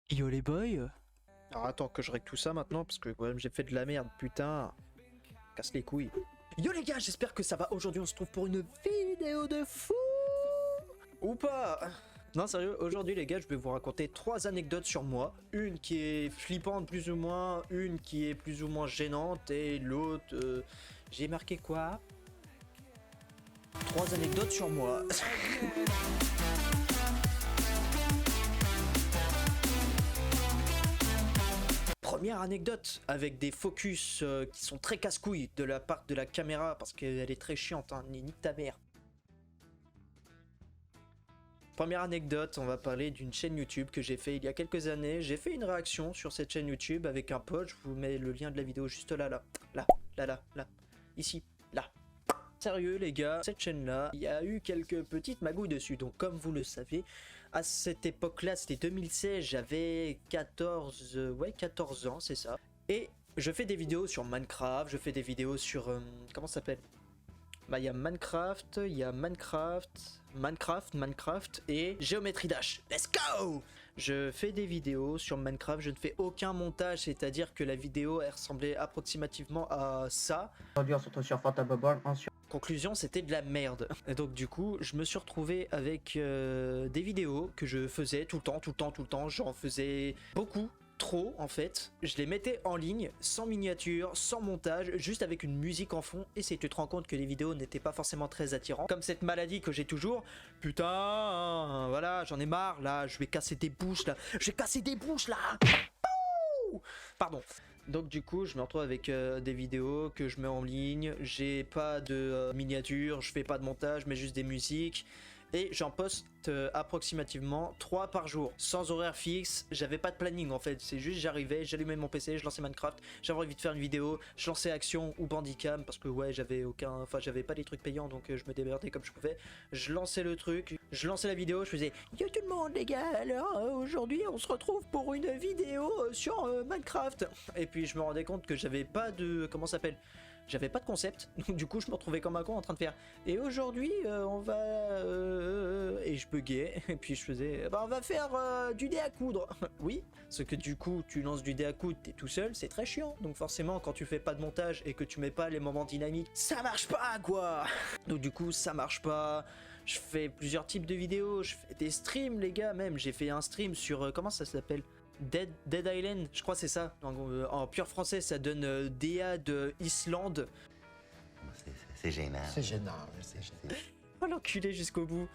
Yo les boys. Alors attends que je règle tout ça maintenant parce que quand même j'ai fait de la merde, putain. Casse les couilles. Yo les gars, j'espère que ça va. Aujourd'hui on se trouve pour une vidéo de fou. Ou pas. Non sérieux, aujourd'hui les gars je vais vous raconter 3 anecdotes sur moi. Une qui est flippante plus ou moins, une qui est plus ou moins gênante et l'autre... J'ai marqué quoi? 3 anecdotes sur moi. Première anecdote, avec des focus qui sont très casse-couilles de la part de la caméra, parce qu'elle est très chiante, hein, nique ta mère. Première anecdote, on va parler d'une chaîne YouTube que j'ai fait il y a quelques années. J'ai fait une réaction sur cette chaîne YouTube avec un pote, je vous mets le lien de la vidéo juste là, ici, là. Sérieux les gars, cette chaîne là, il y a eu quelques petites magouilles dessus, donc comme vous le savez, à cette époque là, c'était 2016, j'avais 14 ans, c'est ça. Et je fais des vidéos sur Minecraft, je fais des vidéos sur, comment ça s'appelle? Bah il y a Minecraft et Geometry Dash. Let's go! Je fais des vidéos sur Minecraft, je ne fais aucun montage, c'est-à-dire que la vidéo elle ressemblait approximativement à ça. Conclusion, c'était de la merde. Et donc du coup, je me suis retrouvé avec des vidéos que je faisais tout le temps, j'en faisais beaucoup. Trop en fait, je les mettais en ligne, sans miniature, sans montage, juste avec une musique en fond, et c'est tu te rends compte que les vidéos n'étaient pas forcément très attirantes. Comme cette maladie que j'ai toujours, putain, voilà, j'en ai marre là, je vais casser des bouches là, Pardon. Donc du coup, je me retrouve avec des vidéos que je mets en ligne, j'ai pas de miniature, je fais pas de montage, mais juste des musiques. Et j'en poste approximativement 3 par jour, sans horaire fixe, j'avais pas de planning en fait, c'est juste j'arrivais, j'allumais mon PC, je lançais Minecraft, j'avais envie de faire une vidéo, je lançais Action ou Bandicam, parce que ouais j'avais j'avais pas des trucs payants donc je me démerdais comme je pouvais, je lançais le truc, je lançais la vidéo, je faisais yo tout le monde les gars, alors aujourd'hui on se retrouve pour une vidéo sur Minecraft, et puis je me rendais compte que j'avais pas de, comment ça s'appelle, j'avais pas de concept, donc du coup je me retrouvais comme un con en train de faire et aujourd'hui on va et je buguais et puis je faisais bah on va faire du dé à coudre. Oui, ce que du coup tu lances du dé à coudre, t'es tout seul, c'est très chiant, donc forcément quand tu fais pas de montage et que tu mets pas les moments dynamiques, ça marche pas quoi. Donc du coup ça marche pas. Je fais plusieurs types de vidéos, je fais des streams les gars, même j'ai fait un stream sur comment ça s'appelle, Dead Island, je crois c'est ça. En pur français, ça donne DA de Islande. C'est gênant. C'est gênant, c'est gênant. Oh l'enculé jusqu'au bout.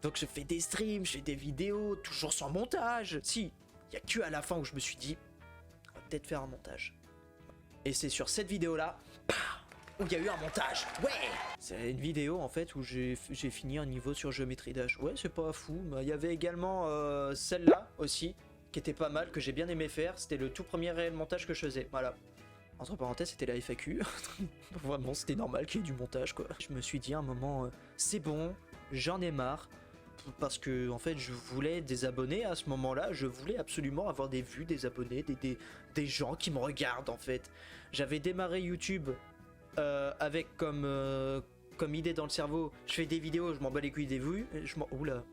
Donc je fais des streams, je fais des vidéos, toujours sans montage. Si, il y a que à la fin où je me suis dit, on va peut-être faire un montage. Et c'est sur cette vidéo là, où il y a eu un montage. Ouais. C'est une vidéo en fait où j'ai fini un niveau sur Geometry Dash. Ouais, c'est pas fou. Il y avait également celle-là aussi, qui était pas mal, que j'ai bien aimé faire. C'était le tout premier réel montage que je faisais. Voilà. Entre parenthèses, c'était la FAQ. Vraiment, c'était normal qu'il y ait du montage, quoi. Je me suis dit à un moment, c'est bon, j'en ai marre. Parce que, en fait, je voulais des abonnés à ce moment-là. Je voulais absolument avoir des vues, des abonnés, des gens qui me regardent, en fait. J'avais démarré YouTube avec comme idée dans le cerveau. Je fais des vidéos, je m'en bats les couilles des vues. Oula.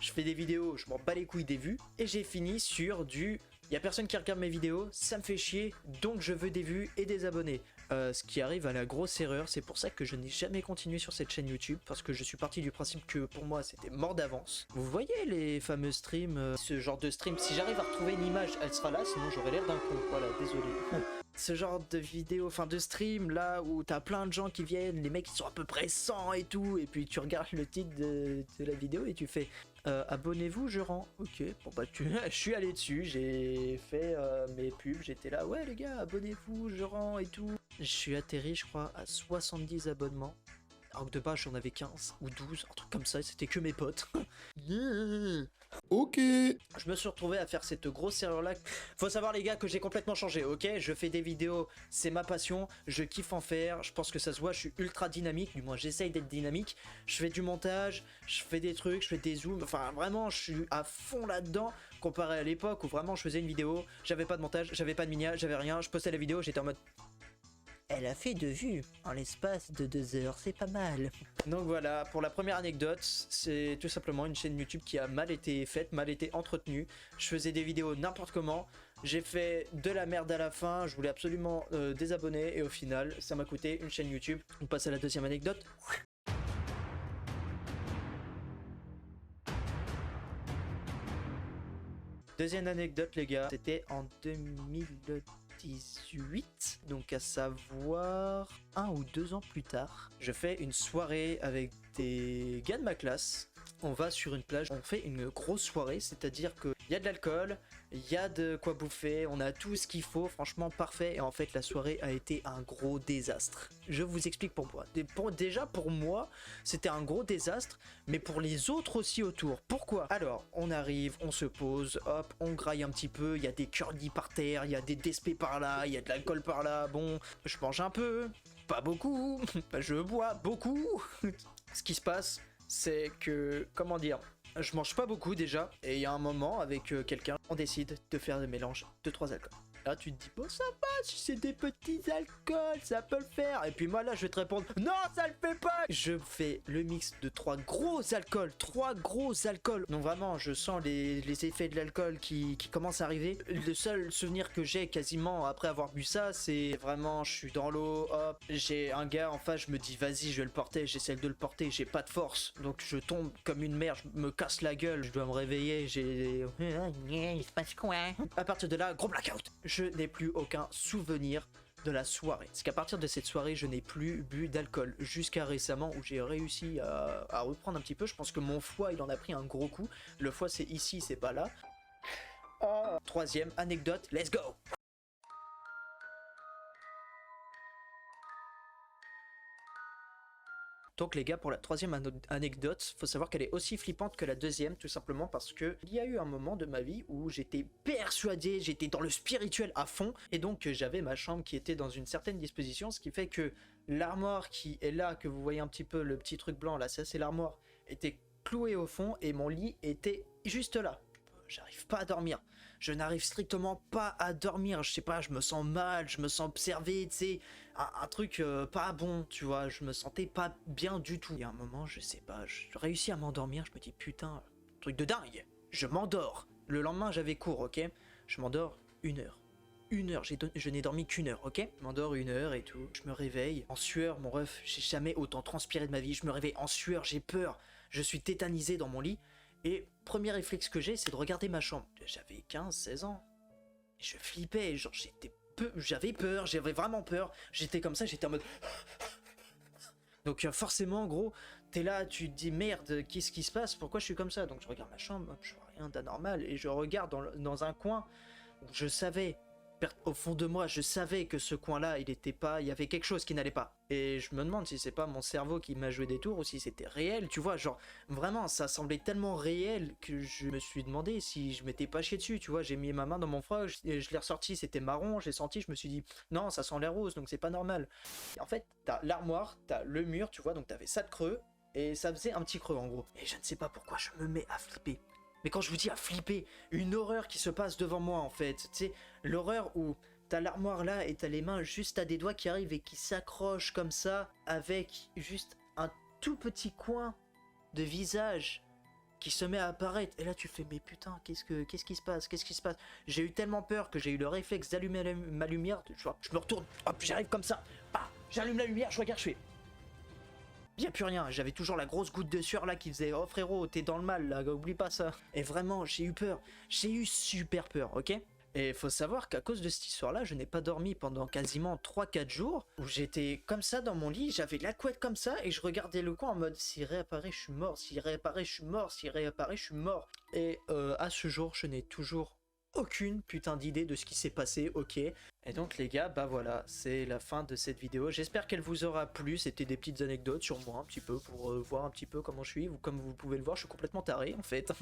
Je fais des vidéos, je m'en bats les couilles des vues, et j'ai fini sur du y a personne qui regarde mes vidéos, ça me fait chier, donc je veux des vues et des abonnés. Ce qui arrive à la grosse erreur, c'est pour ça que je n'ai jamais continué sur cette chaîne YouTube, parce que je suis parti du principe que pour moi c'était mort d'avance. Vous voyez les fameux streams, ce genre de stream, si j'arrive à retrouver une image, elle sera là, sinon j'aurais l'air d'un con, voilà, désolé. Ce genre de vidéo, enfin de stream là où t'as plein de gens qui viennent, les mecs qui sont à peu près 100 et tout, et puis tu regardes le titre de la vidéo et tu fais abonnez-vous, je rends. Ok, bon bah je suis allé dessus, j'ai fait mes pubs, j'étais là, ouais les gars, abonnez-vous, je rends et tout. Je suis atterri, je crois, à 70 abonnements. Alors que de base j'en avais 15 ou 12, un truc comme ça, c'était que mes potes. Ok. Je me suis retrouvé à faire cette grosse erreur là. Faut savoir les gars que j'ai complètement changé, ok. Je fais des vidéos, c'est ma passion, je kiffe en faire, je pense que ça se voit, je suis ultra dynamique, du moins j'essaye d'être dynamique. Je fais du montage, je fais des trucs, je fais des zooms, enfin vraiment je suis à fond là-dedans. Comparé à l'époque où vraiment je faisais une vidéo, j'avais pas de montage, j'avais pas de miniature, j'avais rien, je postais la vidéo, j'étais en mode... Elle a fait 2 vues en l'espace de 2 heures, c'est pas mal. Donc voilà, pour la première anecdote, c'est tout simplement une chaîne YouTube qui a mal été faite, mal été entretenue. Je faisais des vidéos n'importe comment, j'ai fait de la merde à la fin, je voulais absolument désabonner et au final, ça m'a coûté une chaîne YouTube. On passe à la deuxième anecdote. Deuxième anecdote les gars, c'était en 2018, donc à savoir 1 ou 2 ans plus tard. Je fais une soirée avec des gars de ma classe. On va sur une plage, on fait une grosse soirée, c'est-à-dire qu'il y a de l'alcool, il y a de quoi bouffer, on a tout ce qu'il faut, franchement parfait. Et en fait la soirée a été un gros désastre. Je vous explique pourquoi. Déjà pour moi, c'était un gros désastre, mais pour les autres aussi autour. Pourquoi? Alors, on arrive, on se pose, hop, on graille un petit peu, il y a des curly par terre, il y a des despés par là, il y a de l'alcool par là, bon, je mange un peu, pas beaucoup, je bois beaucoup. Ce qui se passe, c'est que, comment dire, je mange pas beaucoup déjà, et il y a un moment avec quelqu'un, on décide de faire des mélanges de 3 alcools. Là tu te dis, bon ça va, si c'est des petits alcools, ça peut le faire. Et puis moi là je vais te répondre, non ça le fait pas. Je fais le mix de 3 gros alcools, 3 gros alcools. Donc vraiment je sens les effets de l'alcool qui commencent à arriver. Le seul souvenir que j'ai quasiment après avoir bu ça, c'est vraiment je suis dans l'eau, hop, j'ai un gars en face, je me dis vas-y je vais le porter, j'essaie de le porter, j'ai pas de force. Donc je tombe comme une merde, je me casse la gueule, je dois me réveiller, j'ai... Il se passe quoi? À partir de là, gros blackout. Je n'ai plus aucun souvenir de la soirée. C'est qu'à partir de cette soirée, je n'ai plus bu d'alcool. Jusqu'à récemment où j'ai réussi à reprendre un petit peu. Je pense que mon foie, il en a pris un gros coup. Le foie, c'est ici, c'est pas là. Troisième anecdote, let's go! Donc les gars, pour la troisième anecdote, faut savoir qu'elle est aussi flippante que la deuxième, tout simplement parce que il y a eu un moment de ma vie où j'étais persuadé, j'étais dans le spirituel à fond, et donc j'avais ma chambre qui était dans une certaine disposition, ce qui fait que l'armoire qui est là, que vous voyez un petit peu le petit truc blanc là, ça c'est l'armoire, était clouée au fond et mon lit était juste là. J'arrive pas à dormir. Je n'arrive strictement pas à dormir. Je sais pas, je me sens mal, je me sens observé, tu sais. Un truc pas bon, tu vois. Je me sentais pas bien du tout. Et à un moment, je sais pas, je réussis à m'endormir. Je me dis, putain, truc de dingue. Je m'endors. Le lendemain, j'avais cours, ok. Je m'endors 1 heure. 1 heure, je n'ai dormi qu'1 heure, ok. Je m'endors 1 heure et tout. Je me réveille en sueur, mon ref. J'ai jamais autant transpiré de ma vie. Je me réveille en sueur, j'ai peur. Je suis tétanisé dans mon lit. Et premier réflexe que j'ai, c'est de regarder ma chambre. J'avais 15-16 ans. Et je flippais, genre j'avais peur, j'avais vraiment peur. J'étais comme ça, j'étais en mode... Donc forcément, gros, t'es là, tu te dis merde, qu'est-ce qui se passe? Pourquoi je suis comme ça? Donc je regarde ma chambre, je vois rien d'anormal. Et je regarde dans un coin où je savais... Au fond de moi, je savais que ce coin-là, il y avait quelque chose qui n'allait pas. Et je me demande si c'est pas mon cerveau qui m'a joué des tours ou si c'était réel, tu vois, genre, vraiment, ça semblait tellement réel que je me suis demandé si je m'étais pas chié dessus, tu vois, j'ai mis ma main dans mon froc, je l'ai ressorti, c'était marron, j'ai senti, je me suis dit, non, ça sent l'air rose, donc c'est pas normal. Et en fait, t'as l'armoire, t'as le mur, tu vois, donc t'avais ça de creux, et ça faisait un petit creux en gros. Et je ne sais pas pourquoi je me mets à flipper. Mais quand je vous dis à flipper, une horreur qui se passe devant moi en fait, tu sais, l'horreur où t'as l'armoire là et t'as les mains juste à des doigts qui arrivent et qui s'accrochent comme ça, avec juste un tout petit coin de visage qui se met à apparaître. Et là tu fais, mais putain, qu'est-ce qui se passe? Qu'est-ce qui se passe? J'ai eu tellement peur que j'ai eu le réflexe d'allumer ma lumière, je me retourne, hop, j'arrive comme ça, bah, j'allume la lumière, je regarde, je fais... Y'a plus rien, j'avais toujours la grosse goutte de sueur là qui faisait, oh frérot, t'es dans le mal là, oublie pas ça. Et vraiment, j'ai eu peur, j'ai eu super peur, ok? Et faut savoir qu'à cause de cette histoire-là, je n'ai pas dormi pendant quasiment 3-4 jours, où j'étais comme ça dans mon lit, j'avais la couette comme ça, et je regardais le coin en mode, s'il réapparaît, je suis mort, s'il réapparaît, je suis mort, s'il réapparaît, je suis mort. Et à ce jour, je n'ai toujours aucune putain d'idée de ce qui s'est passé, ok. Et donc les gars, bah voilà, c'est la fin de cette vidéo. J'espère qu'elle vous aura plu, c'était des petites anecdotes sur moi un petit peu, pour voir un petit peu comment je suis. Comme vous pouvez le voir, je suis complètement taré en fait.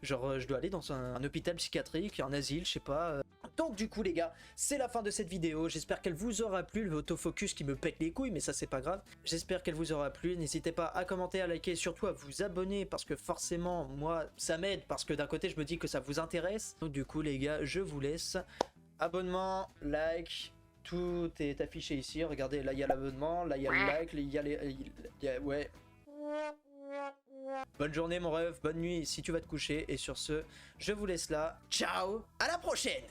Genre je dois aller dans un hôpital psychiatrique, un asile, je sais pas. Donc du coup les gars, c'est la fin de cette vidéo. J'espère qu'elle vous aura plu, le autofocus qui me pète les couilles, mais ça c'est pas grave. J'espère qu'elle vous aura plu, n'hésitez pas à commenter, à liker et surtout à vous abonner, parce que forcément, moi, ça m'aide, parce que d'un côté je me dis que ça vous intéresse. Donc du coup les gars, je vous laisse. Abonnement, like, Tout est affiché ici. Regardez, là il y a l'abonnement, là il y a le like, là, il y a les... ouais. Bonne journée mon rêve, bonne nuit si tu vas te coucher. Et sur ce, je vous laisse là. Ciao, à la prochaine.